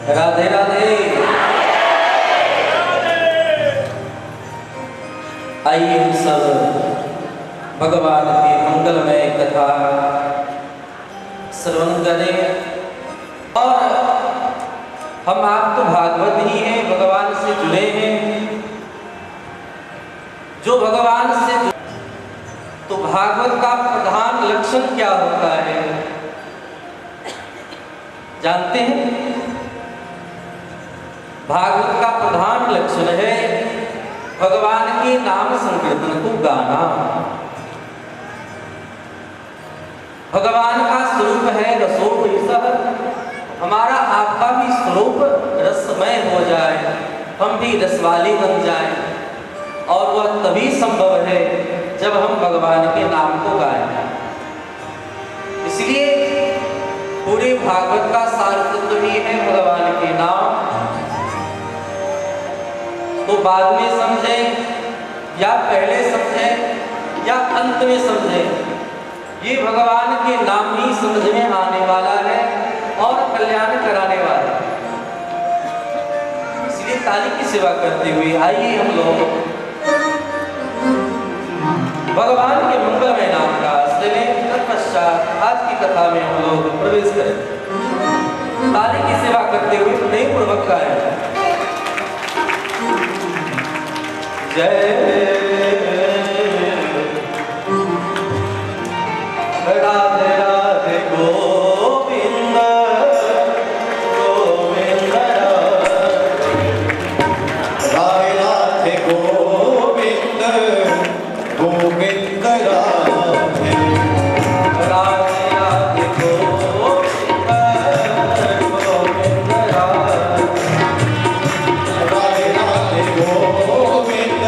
राधे राधे। आइए हम सब भगवान की मंगलमय कथा श्रवण करें। और हम आप तो भागवत ही हैं, भगवान से जुड़े हैं। जो भगवान से तो भागवत का प्रधान लक्षण क्या होता है जानते हैं? भागवत का प्रधान लक्षण है भगवान के नाम संकीर्तन को गाना। भगवान का स्वरूप है रसोमय सब। हमारा आपका भी स्वरूप रसमय हो जाए, हम भी रसवाले बन जाएं, और वह तभी संभव है जब हम भगवान के नाम को गाएं। इसलिए पूरे भागवत का सार तत्व भी है भगवान के नाम। तो बाद में समझें या पहले समझें या अंत में समझें, ये भगवान के नाम ही समझ में आने वाला है और कल्याण कराने वाला है। इसलिए ताली की सेवा करते हुए आइए हम लोग भगवान के मंगलमय नाम का सुनें। तत्पश्चात आज की कथा में हम लोग प्रवेश करें। ताली की सेवा करते हुए प्रेम पूर्वक गाएं। जय राधे राधे गोविंद गोविंद राधे राधे गोविंद गोविंद राधे राधे राधे गोविंद गोविंद राधे राधे राधे गोविंद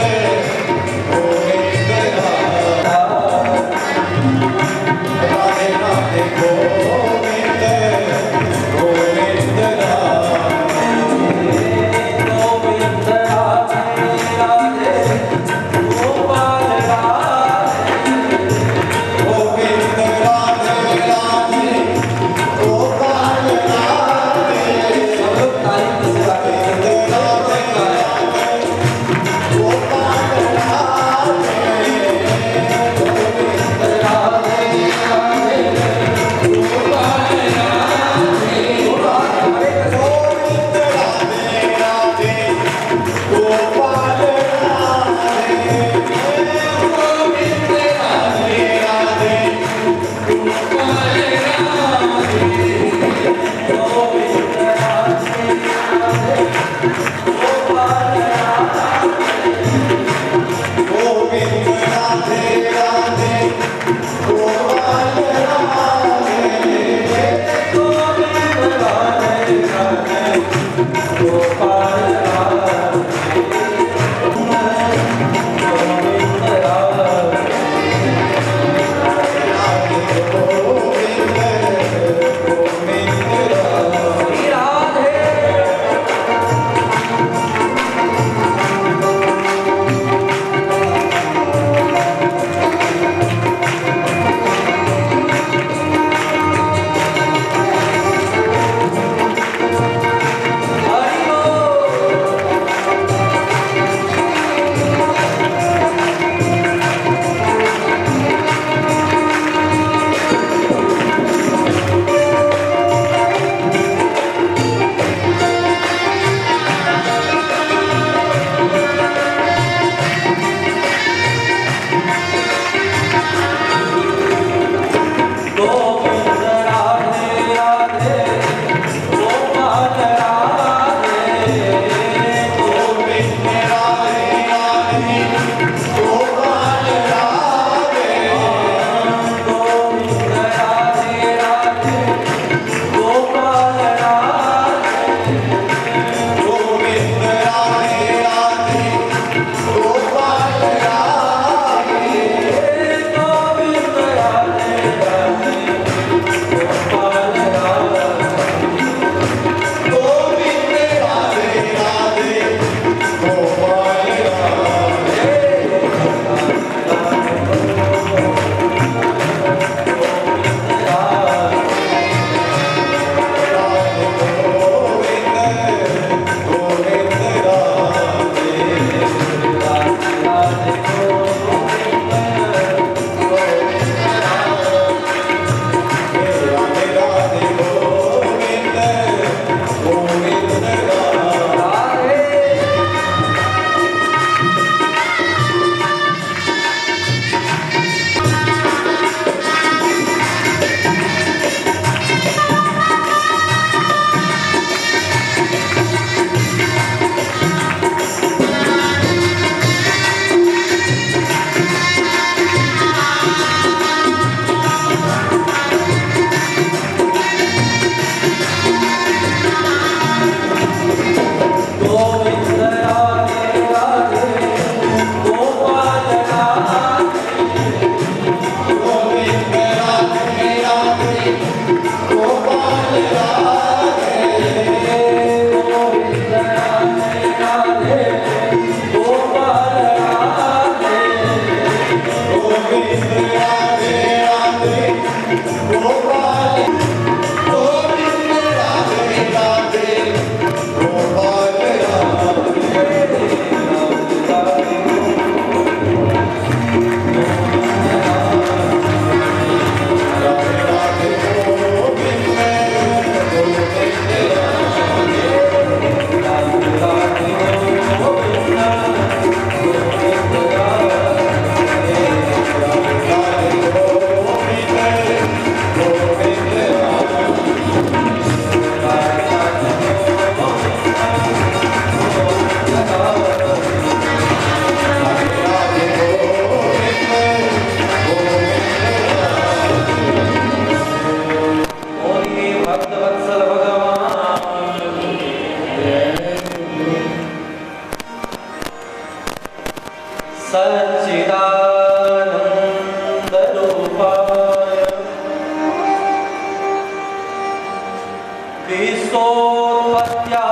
विश्वोत्पत्त्या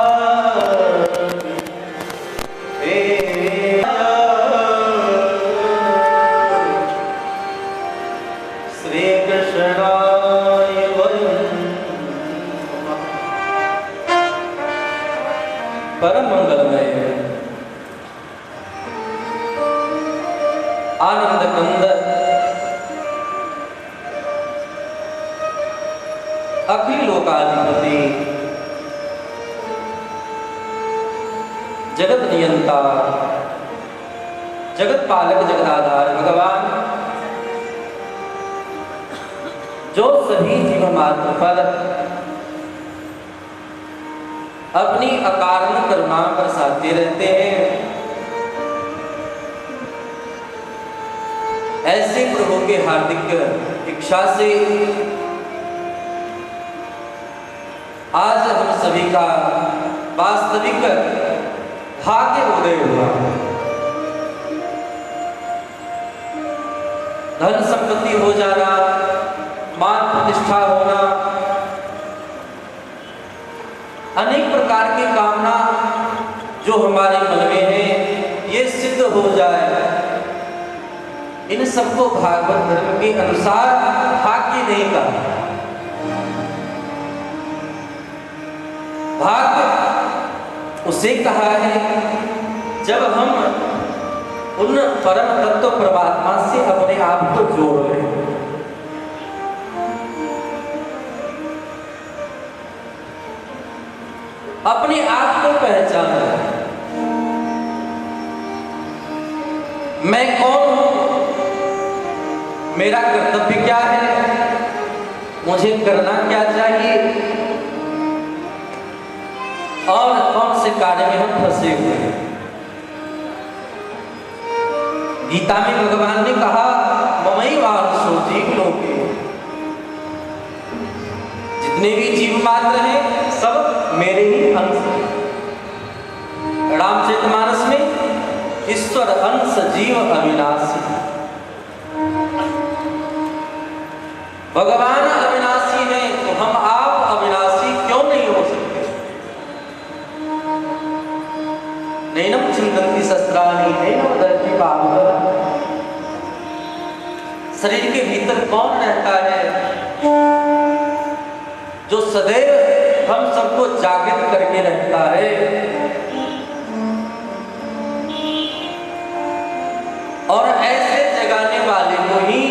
श्री कृष्णाय परम मंगलमय आनंद कंद अखिल लोकाधिपति जगत नियंता जगत पालक जगदाधार भगवान जो सभी जीव मात्र पर अपनी अकारण करुणा बरसाते रहते हैं, ऐसे प्रभु के हार्दिक इच्छा से आज हम सभी का वास्तविक भाग्य उदय हुआ। धन संपत्ति हो जाना, मान प्रतिष्ठा होना, अनेक प्रकार की कामना जो हमारे मन में है ये सिद्ध हो जाए, इन सबको भागवत धर्म के अनुसार भाग्य नहीं कहा। भाग्य उसे कहा है जब हम उन परम तत्व परमात्मा से अपने आप को जोड़ लें। अपने आप को पहचान लें। मैं कौन हूं, मेरा कर्तव्य क्या है, मुझे करना क्या चाहिए और कौन से कार्य में हम फंसे हुए हैं। गीता में भगवान ने कहा ममैवांशो जीवलोके, जितने भी जीव मात्र हैं सब मेरे ही अंश हैं। रामचरितमानस में ईश्वर अंश जीव अविनाशी, भगवान अविनाशी हैं तो हम आप अविनाशी क्यों नहीं हो सकते। नैनम चिंतन्ति शस्त्राणि नैनम दहति पावकः, शरीर के भीतर कौन रहता है जो सदैव हम सबको जागृत करके रहता है और ऐसे जगाने वाले को ही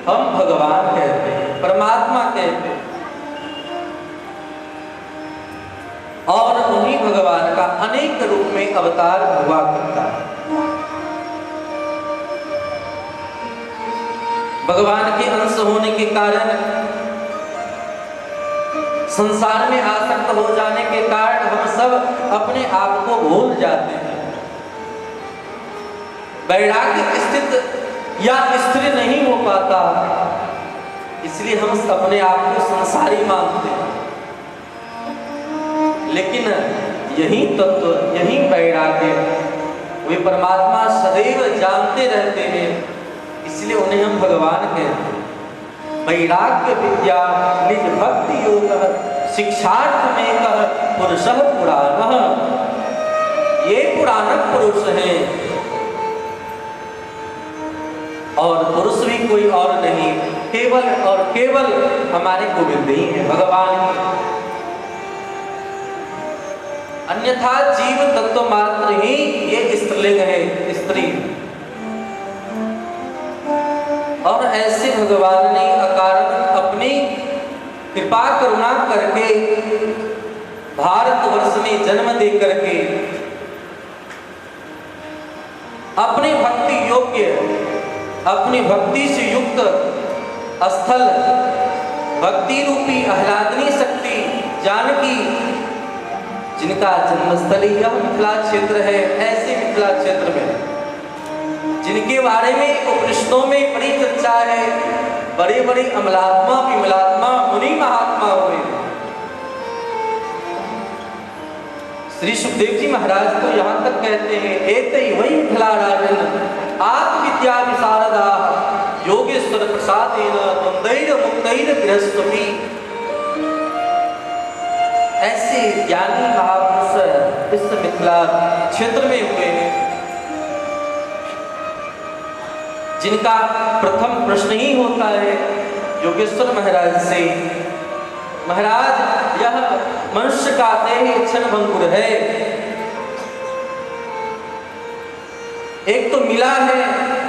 हम भगवान कहते हैं, परमात्मा कहते हैं। और उन्हीं भगवान का अनेक रूप में अवतार हुआ करता है। भगवान के अंश होने के कारण, संसार में आसक्त हो जाने के कारण हम सब अपने आप को भूल जाते हैं। वैराग्य स्थित या स्थिर नहीं हो पाता, इसलिए हम अपने आप को संसारी मानते हैं। लेकिन यही तत्व, यही वैराग्य वे परमात्मा सदैव जानते रहते हैं, इसलिए उन्हें हम भगवान कहते हैं। वैराग्य विद्या निज भक्ति योग शिक्षार्थ में कह पुरुषः पुराणः, ये पुराण पुरुष हैं और पुरुष भी कोई और नहीं, केवल और केवल हमारे गोविंद ही हैं, भगवान ही। अन्यथा जीव तत्व मात्र ही ये स्त्रीलिंग है, स्त्री। और ऐसे भगवान ने अकारण अपनी कृपा करुणा करके भारतवर्ष में जन्म दे करके अपने भक्ति योग्य, अपनी भक्ति से युक्त स्थल, भक्ति रूपी आह्लादनी शक्ति जानकी, जिनका जन्मस्थल यह मिथिला क्षेत्र है, ऐसे मिथिला क्षेत्र में जिनके बारे में उपनिषदों में बड़ी चर्चा है, बड़े बड़े अमलात्मा विमलात्मा मुनि महात्मा हुए। श्री सुखदेव जी महाराज तो यहाँ तक कहते हैं, एतै वै मिथिला राजन आत्मविद्या विशारदा योगेश्वर प्रसादेन द्वंद्वैर मुक्तैर गृहस्वपि। ऐसे ज्ञानी महापुरुष इस मिथिला क्षेत्र में हुए हैं जिनका प्रथम प्रश्न ही होता है योगेश्वर महाराज से, महाराज यह मनुष्य का देह क्षणभंगुर है। एक तो मिला है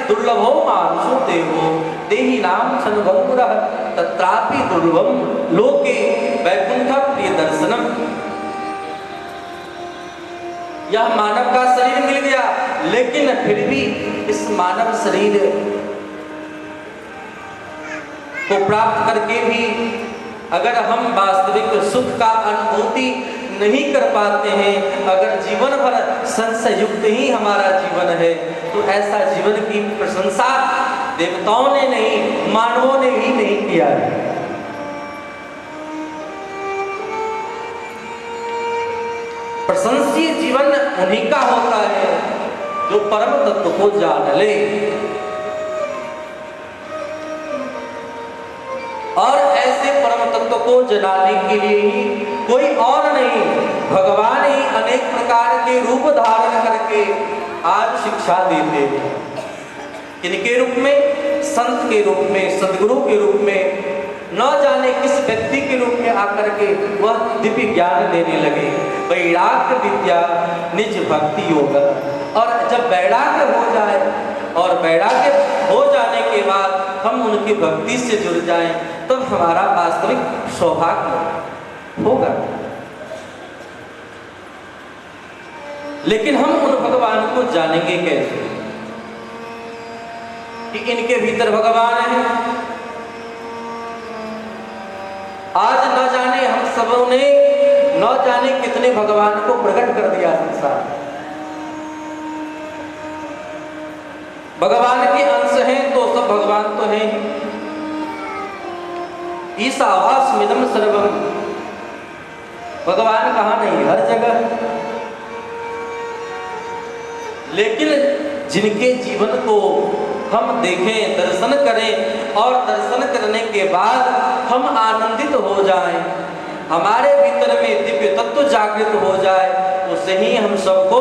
दुर्लभो मानुषो देहो देहि नाम क्षणभंगुरः तत्रापि दुर्लभम लोके वैकुंठ प्रिय दर्शनम। यह मानव का शरीर मिल गया, लेकिन फिर भी इस मानव शरीर को प्राप्त करके भी अगर हम वास्तविक सुख का अनुभूति नहीं कर पाते हैं, अगर जीवन भर संशय युक्त ही हमारा जीवन है, तो ऐसा जीवन की प्रशंसा देवताओं ने नहीं, मानवों ने ही नहीं किया है। प्रशंसीय जीवन उन्हीं का होता है जो परम तत्व को जान ले। और ऐसे परम तत्व को जनाने के लिए ही कोई और नहीं, भगवान ही अनेक प्रकार के रूप धारण करके आज शिक्षा देते हैं। किनके रूप में? संत के रूप में, सदगुरु के रूप में, न जाने किस व्यक्ति के रूप में आकर के वह दिव्य ज्ञान देने लगे। वैराग्य विद्या निज भक्ति योग। और जब वैराग्य हो जाए और वैराग्य हो जाने के बाद हम उनकी भक्ति से जुड़ जाएं, तब हमारा वास्तविक सौभाग्य होगा। लेकिन हम उन भगवान को जानेंगे कैसे कि इनके भीतर भगवान है? आज न जाने हम सबों ने न जाने कितने भगवान को प्रकट कर दिया संसार में। भगवान के अंश हैं तो सब भगवान तो हैं। ईशावास्मिदं सर्वम, भगवान कहाँ नहीं, हर जगह। लेकिन जिनके जीवन को हम देखें, दर्शन करें और दर्शन करने के बाद हम आनंदित हो जाएं, हमारे भीतर में दिव्य तत्व जागृत हो जाए, उसे ही हम सबको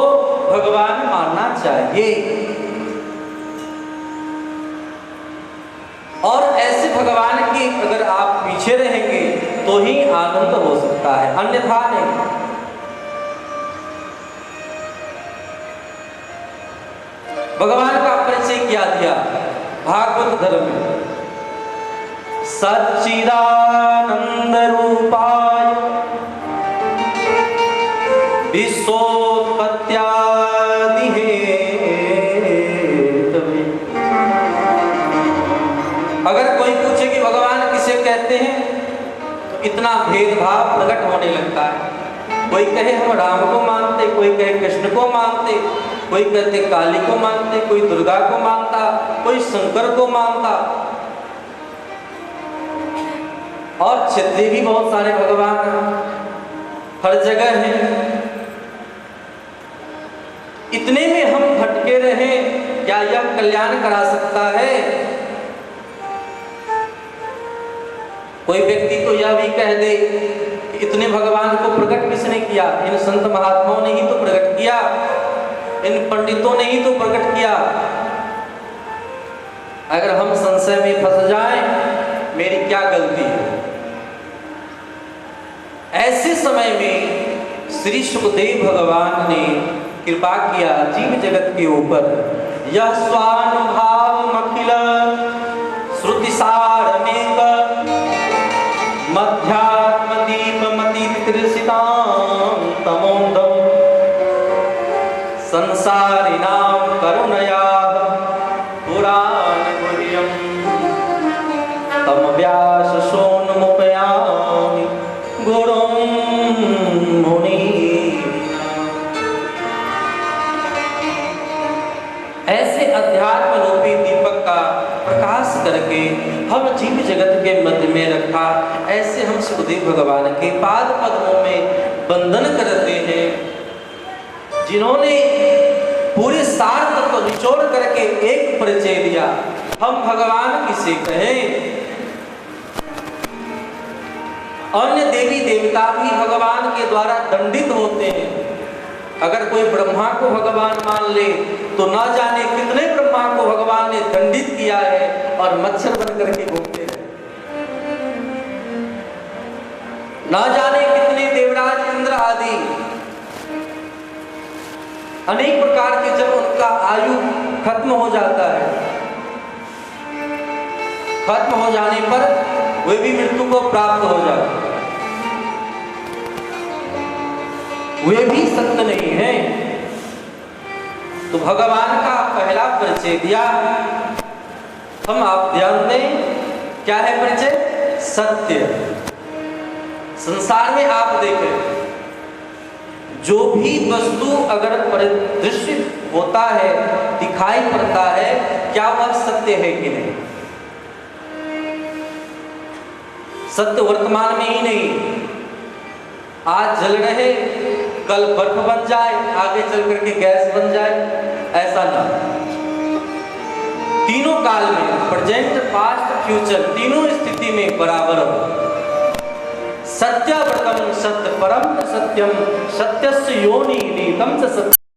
भगवान मानना चाहिए। और ऐसे भगवान के अगर आप पीछे रहेंगे तो ही आनंद हो सकता है, अन्यथा नहीं। भगवान का परिचय क्या दिया भागवत धर्म में? सच्चिदानंद रूपाय विश्वोत्पत्त्यादि हेतवे। अगर कोई पूछे कि भगवान किसे कहते हैं, तो इतना भेदभाव प्रकट होने लगता है। कोई कहे हम राम को मानते, कोई कहे कृष्ण को मानते, कोई कहते काली को मानते, कोई दुर्गा को मानता, कोई शंकर को मानता। और क्षत्रिय भी बहुत सारे भगवान हर जगह हैं। इतने में हम भटके रहे, क्या यह कल्याण करा सकता है? कोई व्यक्ति तो यह भी कह दे कि इतने भगवान को प्रकट किसने किया? इन संत महात्माओं ने ही तो प्रकट किया, इन पंडितों ने ही तो प्रकट किया। अगर हम संशय में फंस जाएं, मेरी क्या गलती है? ऐसे समय में श्री सुखदेव भगवान ने कृपा किया जीव जगत के ऊपर। यह स्वानुभाव मखिल श्रुतिसारमेक मध्यात्म दीप मति कृषितां तमोन्दम संसारिणां करुणया पुराण गुह्यं तम व्यास सोन्मुपयामि गुरुं मुनि। ऐसे अध्यात्म रूपी दीपक का प्रकाश करके हम जीव जगत के मध्य में रखा। ऐसे हम सुखदेव भगवान के पाद पद्मों में वंदन करते हैं, जिन्होंने पूरे सार तत्व निचोड़ करके एक परिचय दिया। हम भगवान किसे कहें? अन्य देवी देवता भी भगवान के द्वारा दंडित होते हैं। अगर कोई ब्रह्मा को भगवान मान ले तो न जाने कितने ब्रह्मा को भगवान ने दंडित किया है और मच्छर बन करके घूमते हैं। न जाने कितने देवराज इंद्र आदि अनेक प्रकार के जब उनका आयु खत्म हो जाता है, खत्म हो जाने पर वे भी मृत्यु को प्राप्त हो जाते हैं, वे भी सत्य नहीं है। तो भगवान का पहला परिचय दिया, हम आप ध्यान दें, क्या है परिचय? सत्य। संसार में आप देखें, जो भी वस्तु अगर परिदृश्य होता है, दिखाई पड़ता है, क्या वह सत्य है कि नहीं? सत्य वर्तमान में ही नहीं, आज जल रहे कल बर्फ बन जाए, आगे चल करके गैस बन जाए, ऐसा ना। तीनों काल में, प्रेजेंट, पास्ट, फ्यूचर, तीनों स्थिति में बराबर हो। सत्यव्रतम सत्य परम सत्यम, सत्यस्य योनि नीतम च सत्य।